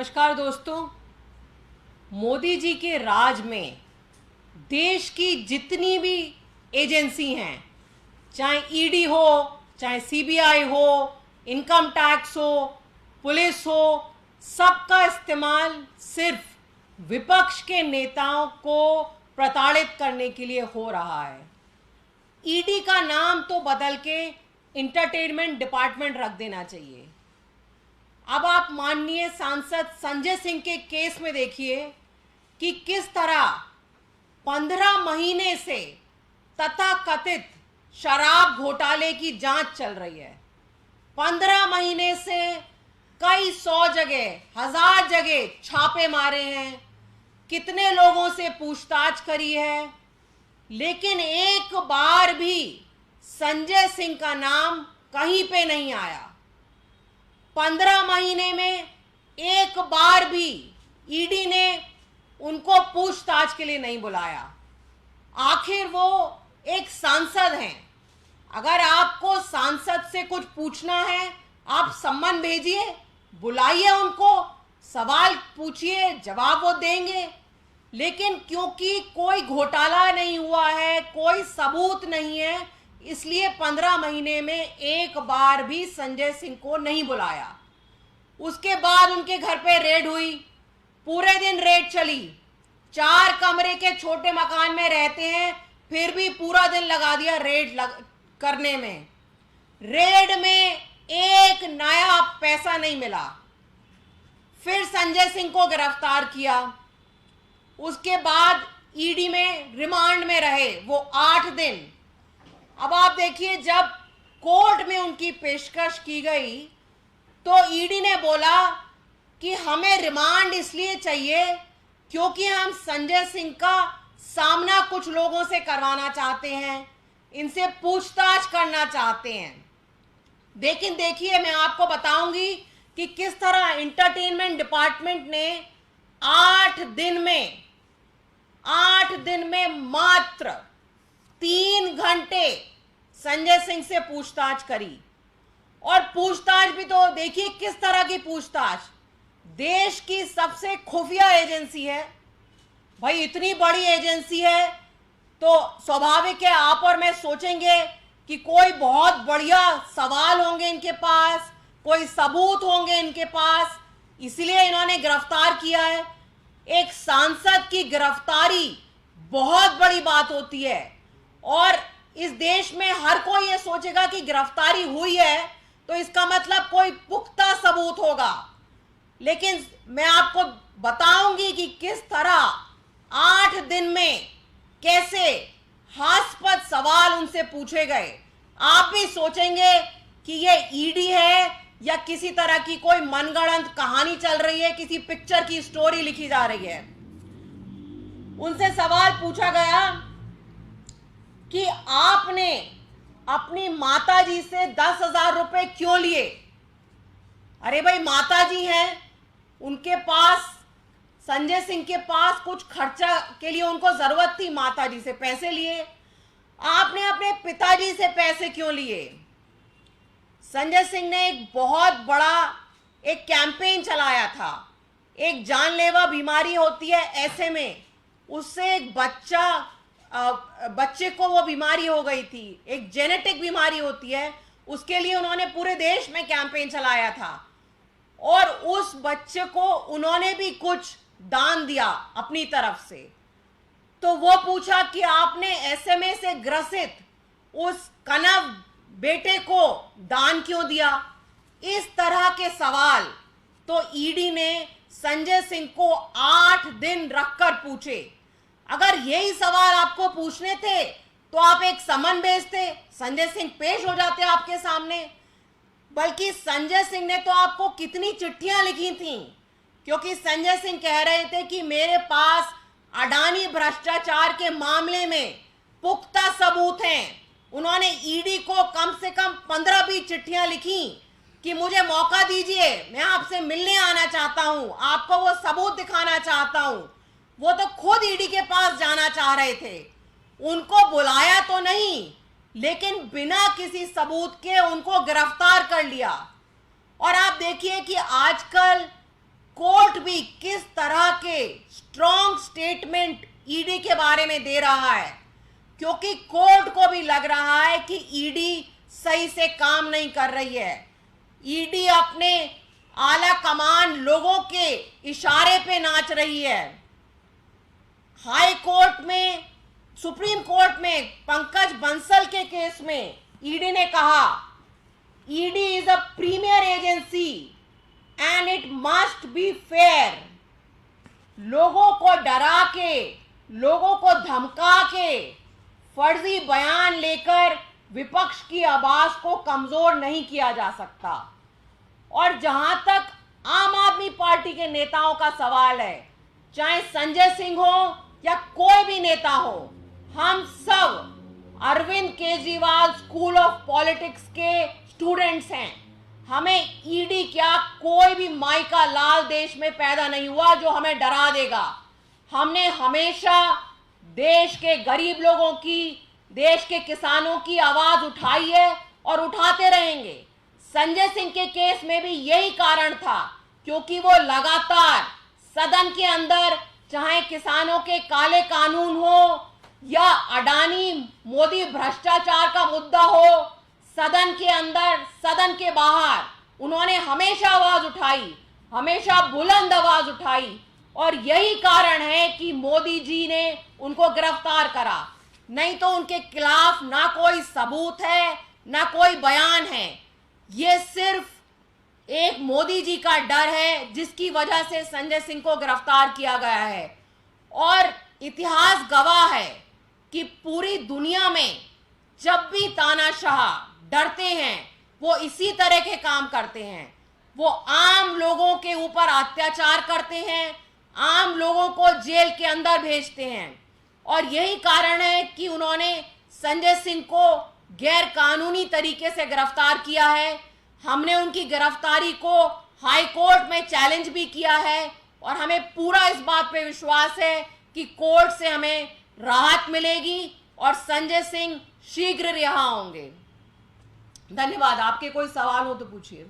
नमस्कार दोस्तों। मोदी जी के राज में देश की जितनी भी एजेंसी हैं, चाहे ईडी हो, चाहे सीबीआई हो, इनकम टैक्स हो, पुलिस हो, सबका इस्तेमाल सिर्फ विपक्ष के नेताओं को प्रताड़ित करने के लिए हो रहा है। ईडी का नाम तो बदल के इंटरटेनमेंट डिपार्टमेंट रख देना चाहिए। अब आप माननीय सांसद संजय सिंह के केस में देखिए कि किस तरह 15 महीने से तथाकथित शराब घोटाले की जांच चल रही है। 15 महीने से कई 100 जगह, 1000 जगह छापे मारे हैं, कितने लोगों से पूछताछ करी है, लेकिन एक बार भी संजय सिंह का नाम कहीं पे नहीं आया। 15 महीने में एक बार भी ईडी ने उनको पूछताछ के लिए नहीं बुलाया। आखिर वो एक सांसद हैं। अगर आपको सांसद से कुछ पूछना है, आप सम्मन भेजिए, बुलाइए उनको, सवाल पूछिए, जवाब वो देंगे। लेकिन क्योंकि कोई घोटाला नहीं हुआ है, कोई सबूत नहीं है, इसलिए 15 महीने में एक बार भी संजय सिंह को नहीं बुलाया। उसके बाद उनके घर पे रेड हुई, पूरे दिन रेड चली। 4 कमरे के छोटे मकान में रहते हैं, फिर भी पूरा दिन लगा दिया करने में। रेड में एक नया पैसा नहीं मिला। फिर संजय सिंह को गिरफ्तार किया। उसके बाद ईडी में रिमांड में रहे वो 8 दिन। अब आप देखिए, जब कोर्ट में उनकी पेशकश की गई तो ईडी ने बोला कि हमें रिमांड इसलिए चाहिए क्योंकि हम संजय सिंह का सामना कुछ लोगों से करवाना चाहते हैं, इनसे पूछताछ करना चाहते हैं। लेकिन देखिए, मैं आपको बताऊंगी कि किस तरह एंटरटेनमेंट डिपार्टमेंट ने 8 दिन में मात्र 3 घंटे संजय सिंह से पूछताछ करी। और पूछताछ भी तो देखिए किस तरह की पूछताछ। देश की सबसे खुफिया एजेंसी है भाई, इतनी बड़ी एजेंसी है तो स्वाभाविक है आप और मैं सोचेंगे कि कोई बहुत बढ़िया सवाल होंगे इनके पास, कोई सबूत होंगे इनके पास, इसलिए इन्होंने गिरफ्तार किया है। एक सांसद की गिरफ्तारी बहुत बड़ी बात होती है और इस देश में हर कोई ये सोचेगा कि गिरफ्तारी हुई है तो इसका मतलब कोई पुख्ता सबूत होगा। लेकिन मैं आपको बताऊंगी कि किस तरह 8 दिन में कैसे हास्यास्पद सवाल उनसे पूछे गए। आप भी सोचेंगे कि ये ईडी है या किसी तरह की कोई मनगढ़ंत कहानी चल रही है, किसी पिक्चर की स्टोरी लिखी जा रही है। उनसे सवाल पूछा गया कि आपने अपनी माताजी से 10,000 रुपए क्यों लिए। अरे भाई, माताजी हैं, उनके पास, संजय सिंह के पास कुछ खर्चा के लिए उनको जरूरत थी, माताजी से पैसे लिए। आपने अपने पिताजी से पैसे क्यों लिए। संजय सिंह ने एक बहुत बड़ा एक कैंपेन चलाया था। एक जानलेवा बीमारी होती है ऐसे में, उससे एक बच्चे को वो बीमारी हो गई थी, एक जेनेटिक बीमारी होती है, उसके लिए उन्होंने पूरे देश में कैंपेन चलाया था और उस बच्चे को उन्होंने भी कुछ दान दिया अपनी तरफ से। तो वो पूछा कि आपने एसएमए से ग्रसित उस कनव बेटे को दान क्यों दिया। इस तरह के सवाल तो ईडी ने संजय सिंह को 8 दिन रखकर पूछे। अगर यही सवाल आपको पूछने थे तो आप एक समन भेजते, संजय सिंह पेश हो जाते आपके सामने। बल्कि संजय सिंह ने तो आपको कितनी चिट्ठियां लिखी थीं, क्योंकि संजय सिंह कह रहे थे कि मेरे पास अडानी भ्रष्टाचार के मामले में पुख्ता सबूत हैं। उन्होंने ईडी को कम से कम 15-20 चिट्ठियां लिखी कि मुझे मौका दीजिए, मैं आपसे मिलने आना चाहता हूं, आपको वो सबूत दिखाना चाहता हूं। वो तो खुद ईडी के पास जाना चाह रहे थे, उनको बुलाया तो नहीं, लेकिन बिना किसी सबूत के उनको गिरफ्तार कर लिया। और आप देखिए कि आजकल कोर्ट भी किस तरह के स्ट्रॉन्ग स्टेटमेंट ईडी के बारे में दे रहा है, क्योंकि कोर्ट को भी लग रहा है कि ईडी सही से काम नहीं कर रही है। ईडी अपने आला कमान लोगों के इशारे पे नाच रही है। हाई कोर्ट में, सुप्रीम कोर्ट में पंकज बंसल के केस में ईडी ने कहा ED is a premier agency and it must be fair. लोगों को डरा के, लोगों को धमका के, फर्जी बयान लेकर विपक्ष की आवाज को कमजोर नहीं किया जा सकता। और जहां तक आम आदमी पार्टी के नेताओं का सवाल है, चाहे संजय सिंह हो या कोई भी नेता हो, हम सब Arvind Kejriwal school of politics के स्टूडेंट्स हैं। हमें ईडी क्या, कोई भी माई का लाल देश में पैदा नहीं हुआ जो हमें डरा देगा। हमने हमेशा देश के गरीब लोगों की, देश के किसानों की आवाज उठाई है और उठाते रहेंगे। संजय सिंह के केस में भी यही कारण था, क्योंकि वो लगातार सदन के अंदर, चाहे किसानों के काले कानून हो या अडानी मोदी भ्रष्टाचार का मुद्दा हो, सदन के अंदर, सदन के बाहर उन्होंने हमेशा आवाज उठाई, हमेशा बुलंद आवाज उठाई। और यही कारण है कि मोदी जी ने उनको गिरफ्तार करा। नहीं तो उनके खिलाफ ना कोई सबूत है, ना कोई बयान है। ये सिर्फ एक मोदी जी का डर है जिसकी वजह से संजय सिंह को गिरफ्तार किया गया है। और इतिहास गवाह है कि पूरी दुनिया में जब भी तानाशाह डरते हैं, वो इसी तरह के काम करते हैं। वो आम लोगों के ऊपर अत्याचार करते हैं, आम लोगों को जेल के अंदर भेजते हैं। और यही कारण है कि उन्होंने संजय सिंह को गैर कानूनी तरीके से गिरफ्तार किया है। हमने उनकी गिरफ्तारी को हाई कोर्ट में चैलेंज भी किया है और हमें पूरा इस बात पे विश्वास है कि कोर्ट से हमें राहत मिलेगी और संजय सिंह शीघ्र रिहा होंगे। धन्यवाद। आपके कोई सवाल हो तो पूछिए।